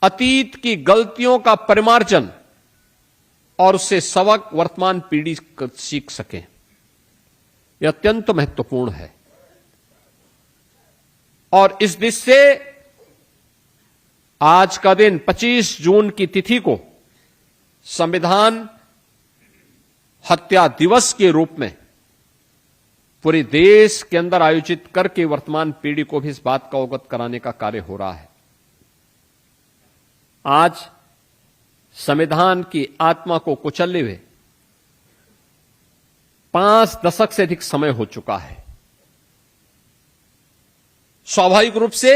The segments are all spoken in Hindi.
अतीत की गलतियों का परिमार्जन और उससे सबक वर्तमान पीढ़ी सीख सके, यह अत्यंत महत्वपूर्ण है। और इस दृष्टि से आज का दिन 25 जून की तिथि को संविधान हत्या दिवस के रूप में पूरे देश के अंदर आयोजित करके वर्तमान पीढ़ी को भी इस बात का अवगत कराने का कार्य हो रहा है। आज संविधान की आत्मा को कुचलने हुए 5 दशक से अधिक समय हो चुका है। स्वाभाविक रूप से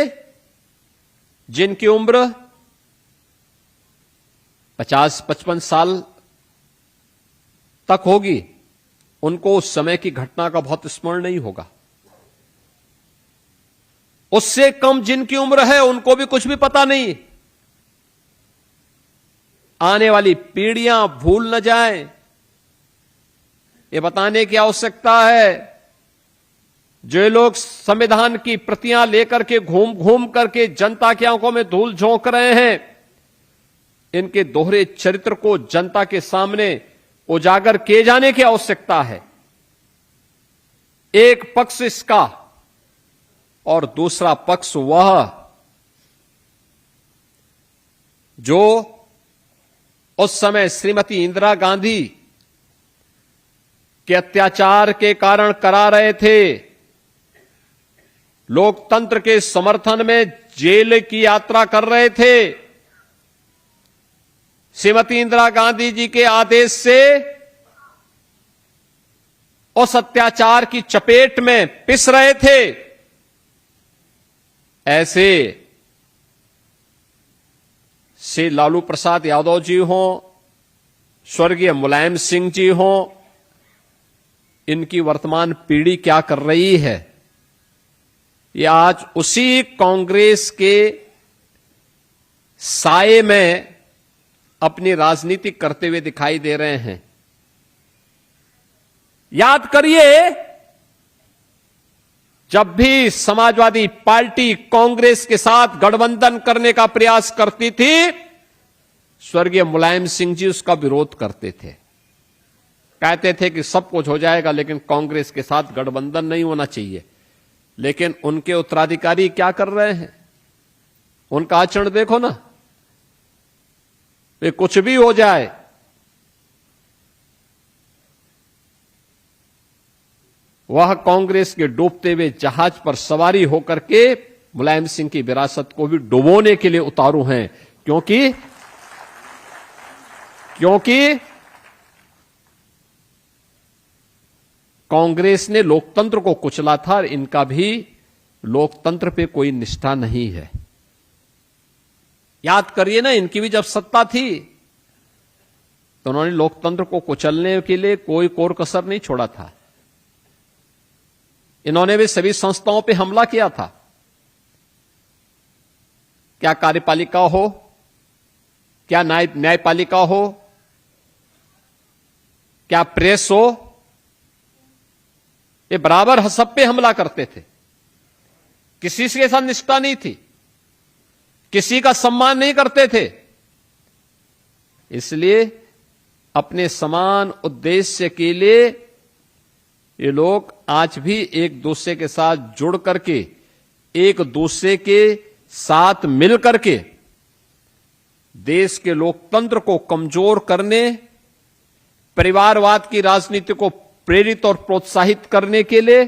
जिनकी उम्र 50-55 साल तक होगी, उनको उस समय की घटना का बहुत स्मरण नहीं होगा। उससे कम जिनकी उम्र है उनको भी कुछ भी पता नहीं। आने वाली पीढ़ियां भूल न जाएं, ये बताने की आवश्यकता है। जो लोग संविधान की प्रतियां लेकर के घूम घूम करके जनता की आंखों में धूल झोंक रहे हैं, इनके दोहरे चरित्र को जनता के सामने उजागर किए जाने की आवश्यकता है। एक पक्ष इसका और दूसरा पक्ष वह जो उस समय श्रीमती इंदिरा गांधी के अत्याचार के कारण करा रहे थे। लोकतंत्र के समर्थन में जेल की यात्रा कर रहे थे। श्रीमती इंदिरा गांधी जी के आदेश से उस अत्याचार की चपेट में पिस रहे थे। ऐसे श्री लालू प्रसाद यादव जी हों, स्वर्गीय मुलायम सिंह जी हों, इनकी वर्तमान पीढ़ी क्या कर रही है, ये आज उसी कांग्रेस के साए में अपनी राजनीति करते हुए दिखाई दे रहे हैं। याद करिए, जब भी समाजवादी पार्टी कांग्रेस के साथ गठबंधन करने का प्रयास करती थी, स्वर्गीय मुलायम सिंह जी उसका विरोध करते थे। कहते थे कि सब कुछ हो जाएगा लेकिन कांग्रेस के साथ गठबंधन नहीं होना चाहिए। लेकिन उनके उत्तराधिकारी क्या कर रहे हैं, उनका आचरण देखो ना। वे कुछ भी हो जाए, वह कांग्रेस के डूबते हुए जहाज पर सवारी होकर के मुलायम सिंह की विरासत को भी डुबोने के लिए उतारू हैं। क्योंकि कांग्रेस ने लोकतंत्र को कुचला था, इनका भी लोकतंत्र पे कोई निष्ठा नहीं है। याद करिए ना, इनकी भी जब सत्ता थी तो उन्होंने लोकतंत्र को कुचलने के लिए कोई कोर कसर नहीं छोड़ा था। इन्होंने भी सभी संस्थाओं पे हमला किया था। क्या कार्यपालिका हो, क्या न्यायपालिका हो, क्या प्रेस हो, ये बराबर सब पे हमला करते थे। किसी के साथ निष्ठा नहीं थी, किसी का सम्मान नहीं करते थे। इसलिए अपने समान उद्देश्य के लिए ये लोग आज भी एक दूसरे के साथ जुड़ करके, एक दूसरे के साथ मिल करके देश के लोकतंत्र को कमजोर करने, परिवारवाद की राजनीति को प्रेरित और प्रोत्साहित करने के लिए,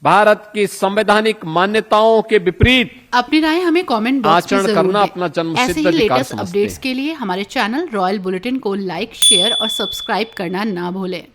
भारत की संवैधानिक मान्यताओं के विपरीत अपनी राय हमें कमेंट बॉक्स में आचरण करना अपना जन्मसिद्ध ऐसे ही अधिकार लेटेस्ट समझते अपडेट्स हैं। के लिए हमारे चैनल रॉयल बुलेटिन को लाइक, शेयर और सब्सक्राइब करना ना भूलें।